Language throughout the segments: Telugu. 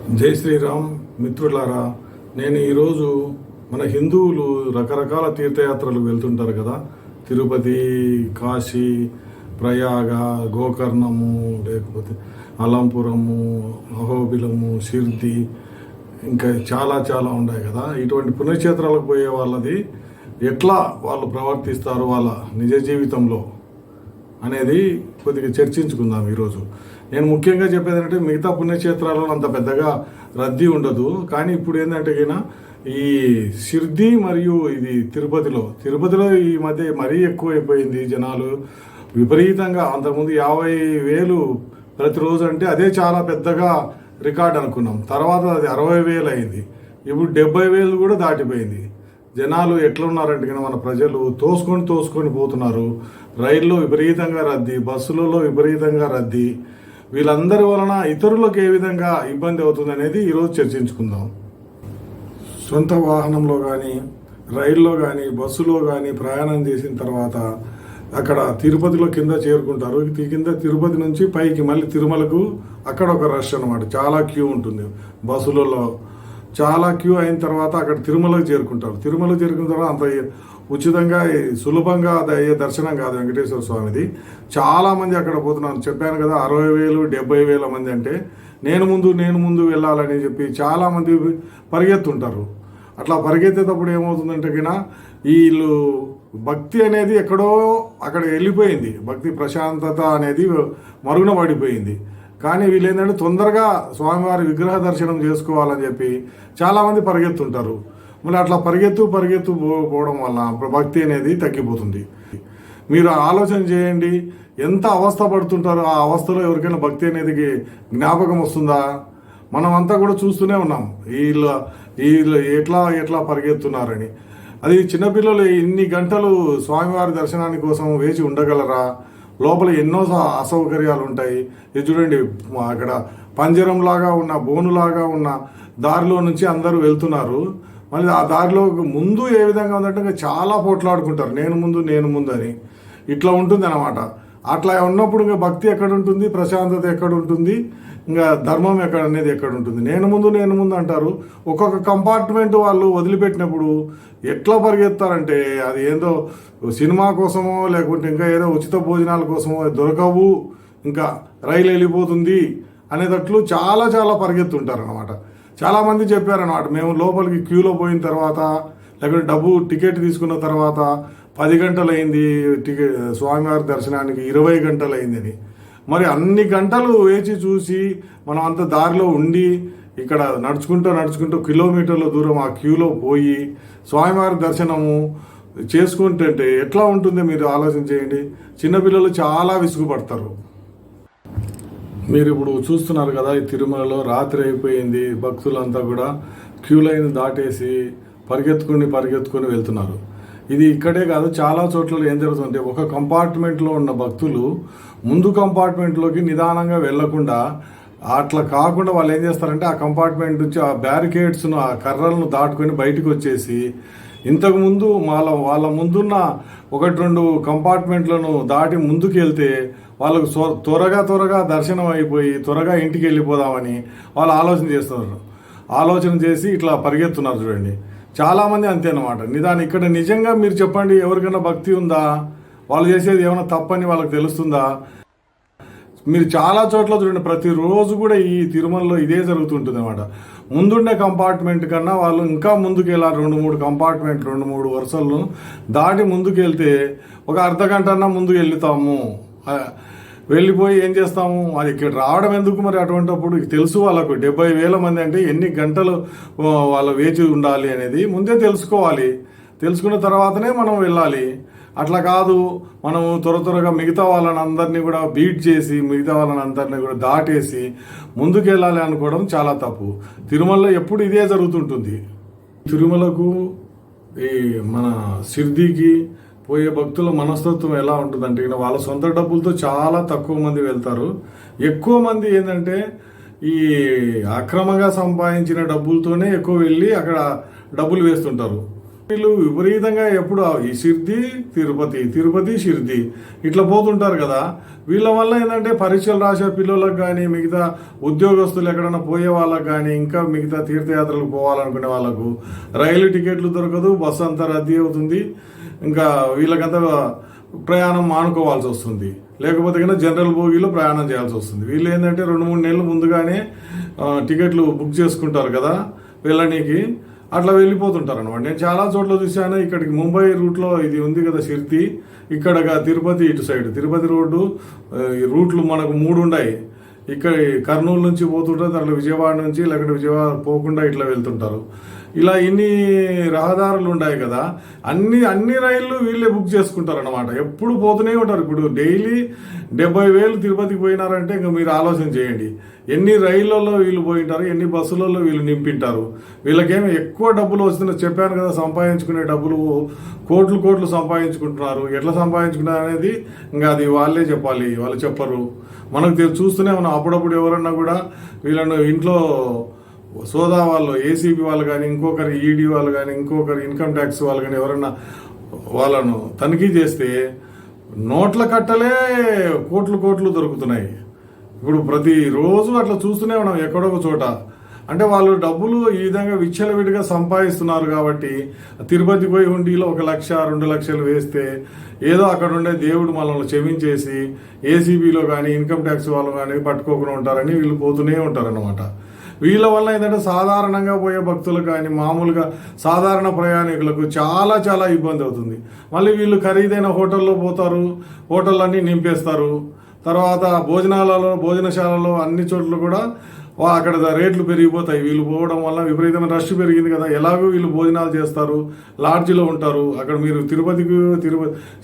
జై శ్రీరామ్ మిత్రులారా, నేను ఈరోజు మన హిందువులు రకరకాల తీర్థయాత్రలు వెళ్తుంటారు కదా. తిరుపతి, కాశీ, ప్రయాగ, గోకర్ణము, లేకపోతే అలంపురము, అహోబిలము, షిర్ది, ఇంకా చాలా చాలా ఉన్నాయి కదా. ఇటువంటి పుణ్యక్షేత్రాలకు పోయే వాళ్ళది ఎట్లా వాళ్ళు ప్రవర్తిస్తారు వాళ్ళ నిజ జీవితంలో అనేది కొద్దిగా చర్చించుకుందాం ఈరోజు. నేను ముఖ్యంగా చెప్పేది ఏంటంటే, మిగతా పుణ్యక్షేత్రాలలో అంత పెద్దగా రద్దీ ఉండదు, కానీ ఇప్పుడు ఏంటంటే ఈ షిర్ది మరియు ఇది తిరుపతిలో ఈ మధ్య మరీ ఎక్కువైపోయింది. జనాలు విపరీతంగా, అంతకుముందు 50,000 ప్రతిరోజు అంటే అదే చాలా పెద్దగా రికార్డ్ అనుకున్నాం. తర్వాత అది 60,000 అయింది. ఇప్పుడు 70,000 కూడా దాటిపోయింది. జనాలు ఎట్లున్నారంటే మన ప్రజలు తోసుకొని పోతున్నారు. రైల్లో విపరీతంగా రద్దీ, బస్సులలో విపరీతంగా రద్దీ. వీళ్ళందరి వలన ఇతరులకు ఏ విధంగా ఇబ్బంది అవుతుంది అనేది ఈరోజు చర్చించుకుందాం. సొంత వాహనంలో కానీ, రైల్లో కానీ, బస్సులో కానీ ప్రయాణం చేసిన తర్వాత అక్కడ తిరుపతిలో కింద చేరుకుంటారు. కింద తిరుపతి నుంచి పైకి మళ్ళీ తిరుమలకు అక్కడ ఒక రష్ అనమాట. చాలా క్యూ ఉంటుంది బస్సులలో. చాలా క్యూ అయిన తర్వాత అక్కడ తిరుమలకు చేరుకుంటారు. తిరుమలకు చేరుకున్న తర్వాత అంత ఉచితంగా సులభంగా అయ్యే దర్శనం కాదు వెంకటేశ్వర స్వామిది. చాలామంది అక్కడ పోతున్నారు. చెప్పాను కదా, 60,000 70,000 మంది. అంటే నేను ముందు వెళ్ళాలని చెప్పి చాలామంది పరిగెత్తుంటారు. అట్లా పరిగెత్తేటప్పుడు ఏమవుతుందంటే వీళ్ళు భక్తి అనేది ఎక్కడో అక్కడ వెళ్ళిపోయింది. భక్తి ప్రశాంతత అనేది మరుగున పడిపోయింది. కానీ వీళ్ళు ఏంటంటే తొందరగా స్వామివారి విగ్రహ దర్శనం చేసుకోవాలని చెప్పి చాలామంది పరిగెత్తుంటారు. మళ్ళీ అట్లా పరిగెత్తు పోవడం వల్ల భక్తి అనేది తగ్గిపోతుంది. మీరు ఆలోచన చేయండి, ఎంత అవస్థ పడుతుంటారో. ఆ అవస్థలో ఎవరికైనా భక్తి అనేది జ్ఞాపకం వస్తుందా? మనం అంతా కూడా చూస్తూనే ఉన్నాం వీళ్ళు ఎట్లా పరిగెత్తున్నారని. అది చిన్నపిల్లలు ఇన్ని గంటలు స్వామివారి దర్శనాని కోసం వేచి ఉండగలరా? లోపల ఎన్నో అసౌకర్యాలు ఉంటాయి. ఇది చూడండి, అక్కడ పంజరంలాగా ఉన్న, బోనులాగా ఉన్న దారిలో నుంచి అందరూ వెళ్తున్నారు. మళ్ళీ ఆ దారిలో ముందు ఏ విధంగా ఉందంటే చాలా పోట్లాడుకుంటారు, నేను ముందు అని. ఇట్లా ఉంటుంది అన్నమాట. అట్లా ఉన్నప్పుడు ఇంకా భక్తి ఎక్కడ ఉంటుంది, ప్రశాంతత ఎక్కడ ఉంటుంది, ఇంకా ధర్మం ఎక్కడ ఉంటుంది? నేను ముందు అంటారు. ఒక్కొక్క కంపార్ట్మెంట్ వాళ్ళు వదిలిపెట్టినప్పుడు ఎట్లా పరిగెత్తారంటే, అది ఏదో సినిమా కోసమో లేకుంటే ఇంకా ఏదో ఉచిత భోజనాల కోసమో దొరకవు, ఇంకా రైలు వెళ్ళిపోతుంది అనేటట్లు చాలా పరిగెత్తుంటారు అనమాట. చాలామంది చెప్పారనమాట, మేము లోపలికి క్యూలో పోయిన తర్వాత, లేకుంటే టికెట్ తీసుకున్న తర్వాత 10 గంటలు అయింది, స్వామివారి దర్శనానికి 20 గంటలు అయిందని. మరి అన్ని గంటలు వేచి చూసి మనం అంత దారిలో ఉండి ఇక్కడ నడుచుకుంటూ కిలోమీటర్ల దూరం ఆ క్యూలో పోయి స్వామివారి దర్శనము చేసుకుంటుంటే ఎట్లా ఉంటుందో మీరు ఆలోచన చేయండి. చిన్నపిల్లలు చాలా విసుగుపడతారు. మీరు ఇప్పుడు చూస్తున్నారు కదా, ఈ తిరుమలలో రాత్రి అయిపోయింది. భక్తులంతా కూడా క్యూ లైన్ దాటేసి పరిగెత్తుకొని వెళ్తున్నారు. ఇది ఇక్కడే కాదు, చాలా చోట్ల ఏం జరుగుతుందంటే, ఒక కంపార్ట్మెంట్లో ఉన్న భక్తులు ముందు కంపార్ట్మెంట్లోకి నిదానంగా వెళ్లకుండా, అట్లా కాకుండా వాళ్ళు ఏం చేస్తారంటే ఆ కంపార్ట్మెంట్ నుంచి ఆ బ్యారికేడ్స్ను, ఆ కర్రలను దాటుకొని బయటకు వచ్చేసి, ఇంతకుముందు వాళ్ళ ముందున్న 1-2 కంపార్ట్మెంట్లను దాటి ముందుకు వెళ్తే వాళ్ళకు త్వరగా దర్శనం అయిపోయి త్వరగా ఇంటికి వెళ్ళిపోదామని వాళ్ళు ఆలోచన చేసి ఇట్లా పరిగెత్తున్నారు. చూడండి, చాలామంది అంతే అన్నమాట. ఇక్కడ నిజంగా మీరు చెప్పండి, ఎవరికైనా భక్తి ఉందా? వాళ్ళు చేసేది ఏమైనా తప్పని వాళ్ళకి తెలుస్తుందా? మీరు చాలా చోట్ల చూడండి, ప్రతిరోజు కూడా ఈ తిరుమలలో ఇదే జరుగుతుంటుంది అనమాట. ముందుండే కంపార్ట్మెంట్ కన్నా వాళ్ళు ఇంకా ముందుకు వెళ్ళాలి. 2-3 కంపార్ట్మెంట్, 2-3 వరుసలను దాటి ముందుకు వెళ్తే ఒక అర్ధగంట అన్నా ముందుకు వెళ్ళిపోయి ఏం చేస్తాము? అది ఇక్కడ రావడం ఎందుకు మరి? అటువంటిప్పుడు తెలుసు వాళ్ళకు 70,000 మంది అంటే ఎన్ని గంటలు వాళ్ళు వేచి ఉండాలి అనేది ముందే తెలుసుకోవాలి. తెలుసుకున్న తర్వాతనే మనం వెళ్ళాలి. అట్లా కాదు, మనం త్వరగా మిగతా వాళ్ళని అందరినీ కూడా బీట్ చేసి, మిగతా వాళ్ళని అందరినీ కూడా దాటేసి ముందుకు వెళ్ళాలి అనుకోవడం చాలా తప్పు. తిరుమలలో ఎప్పుడు ఇదే జరుగుతుంటుంది. తిరుమలకు ఈ మన షిర్డీకి పోయే భక్తుల మనస్తత్వం ఎలా ఉంటుందంటే, వాళ్ళ సొంత డబ్బులతో చాలా తక్కువ మంది వెళ్తారు. ఎక్కువ మంది ఏంటంటే ఈ అక్రమంగా సంపాదించిన డబ్బులతోనే ఎక్కువ వెళ్ళి అక్కడ డబ్బులు వేస్తుంటారు. వీళ్ళు విపరీతంగా ఎప్పుడు ఈ షిర్డీ తిరుపతి, తిరుపతి షిర్డీ ఇట్లా పోతుంటారు కదా. వీళ్ళ వల్ల ఏంటంటే పరీక్షలు రాసే పిల్లలకు కానీ, మిగతా ఉద్యోగస్తులు ఎక్కడైనా పోయే వాళ్ళకు కానీ, ఇంకా మిగతా తీర్థయాత్రలకు పోవాలనుకునే వాళ్ళకు రైలు టికెట్లు దొరకదు, బస్సు అంతా రద్దీ అవుతుంది. ఇంకా వీళ్ళకంతా ప్రయాణం మానుకోవాల్సి వస్తుంది. లేకపోతే కన్నా జనరల్ బోగీలో ప్రయాణం చేయాల్సి వస్తుంది. వీళ్ళు ఏంటంటే 2-3 నెలలు ముందుగానే టికెట్లు బుక్ చేసుకుంటారు కదా వెళ్ళనీకి, అట్లా వెళ్ళిపోతుంటారు అనమాట. నేను చాలా చోట్ల చూశాను. ఇక్కడికి ముంబై రూట్లో ఇది ఉంది కదా షిర్డీ, ఇక్కడ తిరుపతి ఇటు సైడ్ తిరుపతి రోడ్డు రూట్లు మనకు 3 ఉన్నాయి. ఇక్కడ కర్నూలు నుంచి పోతుంటారు, అట్లా విజయవాడ నుంచి, లేకపోతే విజయవాడ పోకుండా ఇట్లా వెళ్తుంటారు. ఇలా ఇన్ని రహదారులు ఉన్నాయి కదా, అన్ని రైళ్ళు వీళ్ళే బుక్ చేసుకుంటారు అనమాట. ఎప్పుడు పోతూనే ఉంటారు. ఇప్పుడు డైలీ 70,000 తిరుపతికి పోయినారంటే ఇంకా మీరు ఆలోచన చేయండి ఎన్ని రైళ్లలో వీళ్ళు పోయింటారు, ఎన్ని బస్సులలో వీళ్ళు నింపింటారు. వీళ్ళకేమో ఎక్కువ డబ్బులు వస్తున్నాయి. చెప్పాను కదా, సంపాదించుకునే డబ్బులు కోట్లు సంపాదించుకుంటున్నారు. ఎట్లా సంపాదించుకున్నారు అనేది ఇంకా అది వాళ్ళే చెప్పాలి, వాళ్ళు చెప్పరు. మనకు చూస్తూనే మనం అప్పుడప్పుడు ఎవరన్నా కూడా వీళ్ళను ఇంట్లో సోదా వాళ్ళు, ఏసీబీ వాళ్ళు కానీ, ఇంకొకరు ఈడీ వాళ్ళు కానీ, ఇంకొకరు ఇన్కమ్ ట్యాక్స్ వాళ్ళు కానీ ఎవరన్నా వాళ్ళను తనిఖీ చేస్తే నోట్ల కట్టలే కోట్లు దొరుకుతున్నాయి. ఇప్పుడు ప్రతిరోజు అట్లా చూస్తూనే ఉన్నాం ఎక్కడో ఒక చోట. అంటే వాళ్ళు డబ్బులు ఈ విధంగా విచ్చలవిడిగా సంపాదిస్తున్నారు కాబట్టి తిరుపతి పోయి హుండీలో 1 లక్ష 2 లక్షలు వేస్తే ఏదో అక్కడ ఉండే దేవుడు మనల్ని క్షమించేసి ఏసీబీలో కానీ ఇన్కమ్ ట్యాక్స్ వాళ్ళు కానీ పట్టుకోకుండా ఉంటారని వీళ్ళు పోతూనే ఉంటారన్నమాట. వీళ్ళ వల్ల ఏంటంటే సాధారణంగా పోయే భక్తులు కానీ, మామూలుగా సాధారణ ప్రయాణికులకు చాలా ఇబ్బంది అవుతుంది. మళ్ళీ వీళ్ళు ఖరీదైన హోటల్లో పోతారు, హోటళ్ళన్నీ నింపేస్తారు. తర్వాత భోజనశాలలో అన్ని చోట్ల కూడా అక్కడ రేట్లు పెరిగిపోతాయి. వీళ్ళు పోవడం వల్ల విపరీతమైన రష్ పెరిగింది కదా. ఎలాగో వీళ్ళు భోజనాలు చేస్తారు, లాడ్జిలో ఉంటారు. అక్కడ మీరు తిరుపతి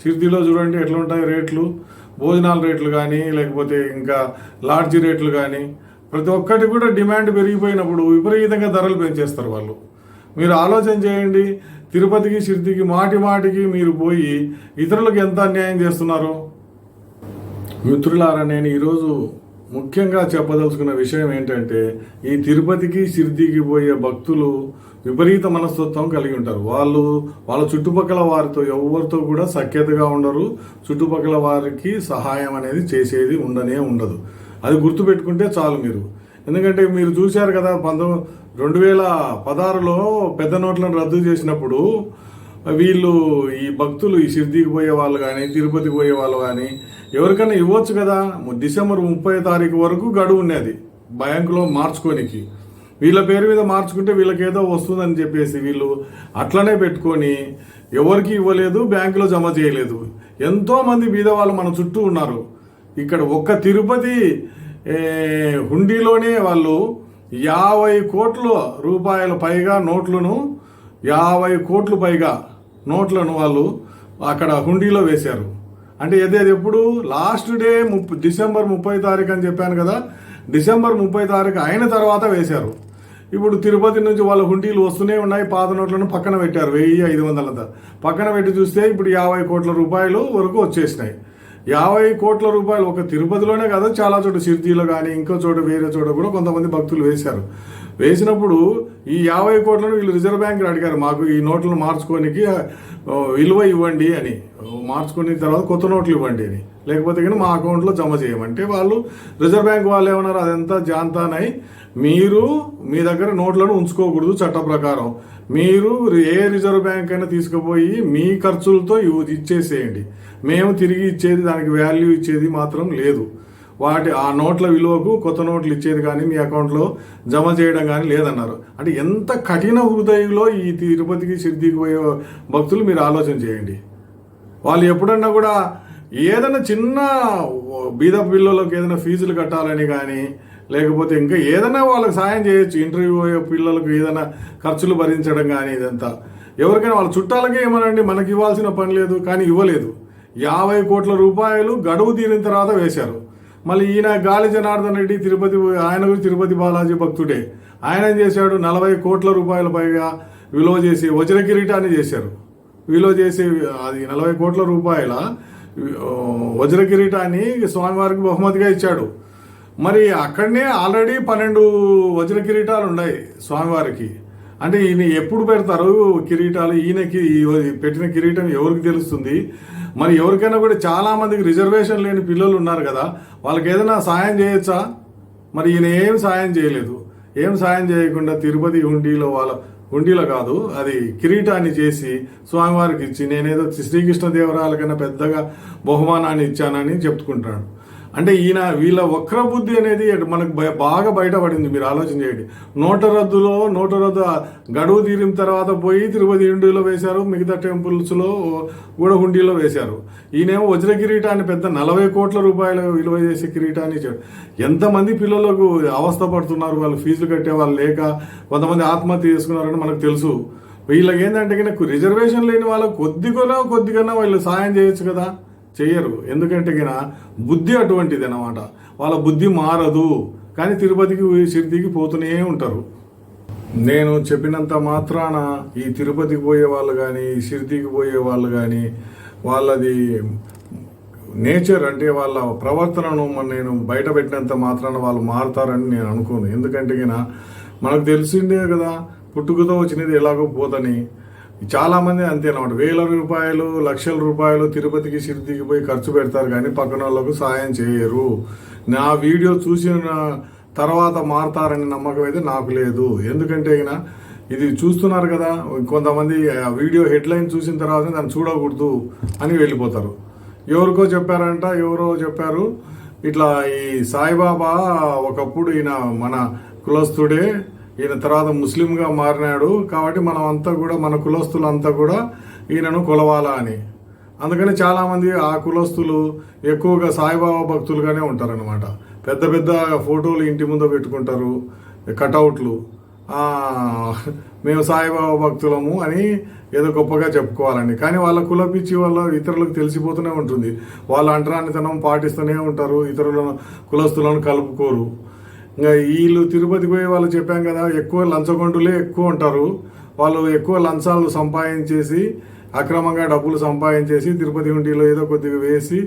షిర్డీలో చూడండి ఎట్లా ఉంటాయి రేట్లు, భోజనాల రేట్లు కానీ, లేకపోతే ఇంకా లాడ్జి రేట్లు కానీ, ప్రతి ఒక్కటి కూడా డిమాండ్ పెరిగిపోయినప్పుడు విపరీతంగా ధరలు పెంచేస్తారు వాళ్ళు. మీరు ఆలోచన చేయండి, తిరుపతికి షిర్డీకి మాటికి మీరు పోయి ఇతరులకు ఎంత అన్యాయం చేస్తున్నారు. మిత్రులారా, నేను ఈరోజు ముఖ్యంగా చెప్పదలుచుకున్న విషయం ఏంటంటే, ఈ తిరుపతికి షిర్డీకి పోయే భక్తులు విపరీత మనస్తత్వం కలిగి ఉంటారు. వాళ్ళ చుట్టుపక్కల వారితో ఎవరితో కూడా సఖ్యతగా ఉండరు. చుట్టుపక్కల వారికి సహాయం అనేది చేసేది ఉండదు. అది గుర్తుపెట్టుకుంటే చాలు మీరు. ఎందుకంటే మీరు చూశారు కదా, 2016లో పెద్ద నోట్లను రద్దు చేసినప్పుడు వీళ్ళు ఈ భక్తులు ఈ షిర్డీకి పోయే వాళ్ళు కానీ, తిరుపతికి పోయే వాళ్ళు కానీ ఎవరికైనా ఇవ్వచ్చు కదా. డిసెంబర్ 30 తారీఖు వరకు గడువు ఉన్నది బ్యాంకులో మార్చుకోనికి. వీళ్ళ పేరు మీద మార్చుకుంటే వీళ్ళకేదో వస్తుందని చెప్పేసి వీళ్ళు అట్లనే పెట్టుకొని ఎవరికి ఇవ్వలేదు, బ్యాంకులో జమ చేయలేదు. ఎంతోమంది బీద వాళ్ళు మన చుట్టూ ఉన్నారు. ఇక్కడ ఒక్క తిరుపతి హుండీలోనే వాళ్ళు 50 కోట్ల రూపాయల పైగా నోట్లను, 50 కోట్లు పైగా నోట్లను వాళ్ళు అక్కడ హుండీలో వేశారు. అంటే ఎప్పుడు లాస్ట్ డే డిసెంబర్ 30 తారీఖు అని చెప్పాను కదా, డిసెంబర్ 30 తారీఖు అయిన తర్వాత వేశారు. ఇప్పుడు తిరుపతి నుంచి వాళ్ళ హుండీలు వస్తూనే ఉన్నాయి. పాత నోట్లను పక్కన పెట్టారు, 1500 పక్కన పెట్టి చూస్తే ఇప్పుడు 50 కోట్ల రూపాయలు వరకు వచ్చేసినాయి. 50 కోట్ల రూపాయలు ఒక తిరుపతిలోనే కాదు, చాలా చోట షిర్డీలో కానీ ఇంకో చోట వేరే చోట కూడా కొంతమంది భక్తులు వేశారు. వేసినప్పుడు ఈ 50 కోట్లను వీళ్ళు రిజర్వ్ బ్యాంక్ అడిగారు, మాకు ఈ నోట్లను మార్చుకోనికి విలువ ఇవ్వండి అని, మార్చుకున్న తర్వాత కొత్త నోట్లు ఇవ్వండి అని, లేకపోతే కానీ మా అకౌంట్లో జమ చేయమంటే వాళ్ళు రిజర్వ్ బ్యాంక్ వాళ్ళు ఏమన్నారు, అదంతా జాంతానై మీరు మీ దగ్గర నోట్లను ఉంచుకోకూడదు చట్ట ప్రకారం. మీరు ఏ రిజర్వ్ బ్యాంక్ అయినా తీసుకుపోయి మీ ఖర్చులతో ఇచ్చేసేయండి, మేము తిరిగి ఇచ్చేది, దానికి వాల్యూ ఇచ్చేది మాత్రం లేదు. ఆ నోట్ల విలువకు కొత్త నోట్లు ఇచ్చేది కానీ మీ అకౌంట్లో జమ చేయడం కానీ లేదన్నారు. అంటే ఎంత కఠిన హృదయంలో ఈ తిరుపతికి షిర్డీకి పోయే భక్తులు మీరు ఆలోచన చేయండి. వాళ్ళు ఎప్పుడన్నా కూడా ఏదైనా చిన్న బీద పిల్లలకు ఏదైనా ఫీజులు కట్టాలని కానీ, లేకపోతే ఇంకా ఏదైనా వాళ్ళకి సాయం చేయొచ్చు, ఇంటర్వ్యూ పోయే పిల్లలకు ఏదైనా ఖర్చులు భరించడం కానీ, ఇదంతా ఎవరికైనా వాళ్ళ చుట్టాలకే ఏమనండి, మనకి ఇవ్వాల్సిన పని లేదు, కానీ ఇవ్వలేదు. 50 కోట్ల రూపాయలు గడువు తీరిన తర్వాత వేశారు. మళ్ళీ ఈయన గాలి జనార్దన్ రెడ్డి తిరుపతి, ఆయన కూడా తిరుపతి బాలాజీ భక్తుడే. ఆయన ఏం చేశాడు, 40 కోట్ల రూపాయల పైగా విలువ చేసి వజ్ర కిరీటాన్ని చేశారు. విలువ చేసి అది 40 కోట్ల రూపాయల వజ్ర కిరీటాన్ని స్వామివారికి బహుమతిగా ఇచ్చాడు. మరి అక్కడనే ఆల్రెడీ 12 వజ్ర కిరీటాలు ఉన్నాయి స్వామివారికి. అంటే ఈయన ఎప్పుడు పెడతారు కిరీటాలు? ఈయనకి పెట్టిన కిరీటం ఎవరికి తెలుస్తుంది? మరి ఎవరికైనా కూడా చాలా మందికి రిజర్వేషన్ లేని పిల్లలు ఉన్నారు కదా, వాళ్ళకి ఏదైనా సాయం చేయొచ్చా? మరి ఈయన ఏం సాయం చేయలేదు. ఏం సాయం చేయకుండా తిరుపతి హుండీలో కాదు, అది కిరీటాన్ని చేసి స్వామివారికి ఇచ్చి నేనేదో శ్రీకృష్ణదేవరాయల కన్నా పెద్దగా బహుమానాన్ని ఇచ్చానని చెప్పుకుంటాడు. అంటే వీళ్ళ వక్ర బుద్ధి అనేది మనకు బాగా బయటపడింది. మీరు ఆలోచన చేయండి. నోట రద్దు గడువు తీరిన తర్వాత పోయి తిరుపతి హుండీలో వేశారు, మిగతా టెంపుల్స్లో కూడా హుండీలో వేశారు. ఈయనేమో వజ్ర కిరీటాన్ని పెద్ద 40 కోట్ల రూపాయలు విలువ చేసే కిరీటాన్ని ఇచ్చాడు. ఎంతమంది పిల్లలకు అవస్థ పడుతున్నారు, వాళ్ళు ఫీజులు కట్టే వాళ్ళు లేక, కొంతమంది ఆత్మహత్య చేసుకున్నారని మనకు తెలుసు. వీళ్ళకి ఏంటంటే రిజర్వేషన్ లేని వాళ్ళకు కొద్దిగా వాళ్ళు సాయం చేయొచ్చు కదా, చేయరు. ఎందుకంటే బుద్ధి అటువంటిది అన్నమాట. వాళ్ళ బుద్ధి మారదు, కానీ తిరుపతికి షిర్డీకి పోతూనే ఉంటారు. నేను చెప్పినంత మాత్రాన ఈ తిరుపతికి పోయే వాళ్ళు కానీ షిర్డీకి పోయే వాళ్ళు కానీ వాళ్ళది నేచర్ అంటే వాళ్ళ ప్రవర్తనను నేను బయట పెట్టినంత మాత్రాన వాళ్ళు మారుతారని నేను అనుకోను. ఎందుకంటే మనకు తెలిసిందే కదా, పుట్టుకతో వచ్చినది ఎలాగో పోతని. చాలామంది అంతేనమాట, వేల రూపాయలు లక్షల రూపాయలు తిరుపతికి షిర్డీకి పోయి ఖర్చు పెడతారు కానీ పక్కన వాళ్ళకు సాయం చేయరు. నా వీడియో చూసిన తర్వాత మారతారనే నమ్మకం అయితే నాకు లేదు. ఎందుకంటే ఇది చూస్తున్నారు కదా, కొంతమంది వీడియో హెడ్లైన్ చూసిన తర్వాత దాన్ని చూడకూడదు అని వెళ్ళిపోతారు. ఎవరికో చెప్పారంట, ఎవరో చెప్పారు ఇట్లా ఈ సాయిబాబా ఒకప్పుడు ఈయన మన కులస్తుడే, ఈయన తర్వాత ముస్లింగా మారినాడు, కాబట్టి మనం అంతా కూడా మన కులస్తులంతా కూడా ఈయనను కొలవాలా అని. అందుకని చాలామంది ఆ కులస్తులు ఎక్కువగా సాయిబాబా భక్తులుగానే ఉంటారనమాట. పెద్ద పెద్ద ఫోటోలు ఇంటి ముందు పెట్టుకుంటారు, కటౌట్లు, మేము సాయిబాబా భక్తులము అని ఏదో గొప్పగా చెప్పుకోవాలని. కానీ వాళ్ళ కులపిచ్చి వల్ల ఇతరులకు తెలిసిపోతూనే ఉంటుంది. వాళ్ళ అంటరానితనం పాటిస్తూనే ఉంటారు, ఇతరులను కులస్తులను కలుపుకోరు. ఇంకా వీళ్ళు తిరుపతికి పోయి వాళ్ళు చెప్పాం కదా, ఎక్కువ లంచగొండులే ఎక్కువ ఉంటారు. వాళ్ళు ఎక్కువ లంచాలు సంపాదించేసి అక్రమంగా డబ్బులు సంపాదించేసి తిరుపతి హుండీలో ఏదో కొద్దిగా వేసి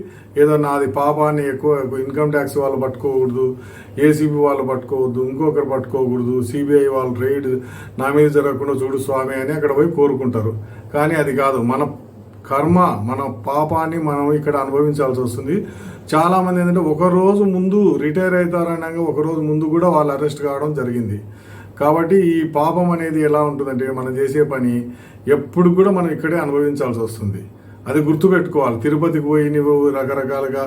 ఏదో నాది పాపాన్ని ఎక్కువ ఇన్కమ్ ట్యాక్స్ వాళ్ళు పట్టుకోకూడదు, ఏసీబీ వాళ్ళు పట్టుకోవద్దు, ఇంకొకరు పట్టుకోకూడదు, సిబిఐ వాళ్ళు రైడ్ నా మీద జరగకుండా చూడు స్వామి అని అక్కడ పోయి కోరుకుంటారు. కానీ అది కాదు, మన కర్మ, మన పాపాన్ని మనం ఇక్కడ అనుభవించాల్సి వస్తుంది. చాలామంది ఏంటంటే ఒకరోజు ముందు రిటైర్ అవుతారనగా ఒకరోజు ముందు కూడా వాళ్ళు అరెస్ట్ కావడం జరిగింది. కాబట్టి ఈ పాపం అనేది ఎలా ఉంటుందంటే మనం చేసే పని ఎప్పుడు కూడా మనం ఇక్కడే అనుభవించాల్సి వస్తుంది. అది గుర్తుపెట్టుకోవాలి. తిరుపతికి పోయి నువ్వు రకరకాలుగా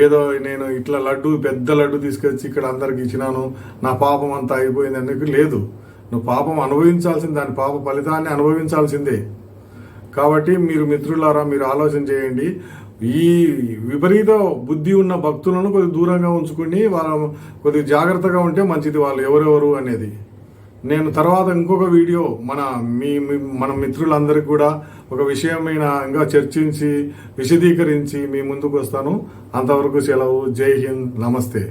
ఏదో నేను ఇట్లా పెద్ద లడ్డు తీసుకొచ్చి ఇక్కడ అందరికి ఇచ్చినాను, నా పాపం అంతా అయిపోయింది అనేది లేదు. నువ్వు పాపం అనుభవించాల్సింది, దాని పాప ఫలితాన్ని అనుభవించాల్సిందే. కాబట్టి మీరు మిత్రులారా, మీరు ఆలోచన చేయండి. ఈ విపరీత బుద్ధి ఉన్న భక్తులను కొద్దిగా దూరంగా ఉంచుకుని వాళ్ళ కొద్దిగా జాగ్రత్తగా ఉంటే మంచిది, వాళ్ళు ఎవరెవరు అనేది. నేను తర్వాత ఇంకొక వీడియో మన మిత్రులందరికీ కూడా ఒక విషయమైన ఇంకా చర్చించి విశదీకరించి మీ ముందుకు వస్తాను. అంతవరకు సెలవు. జై హింద్, నమస్తే.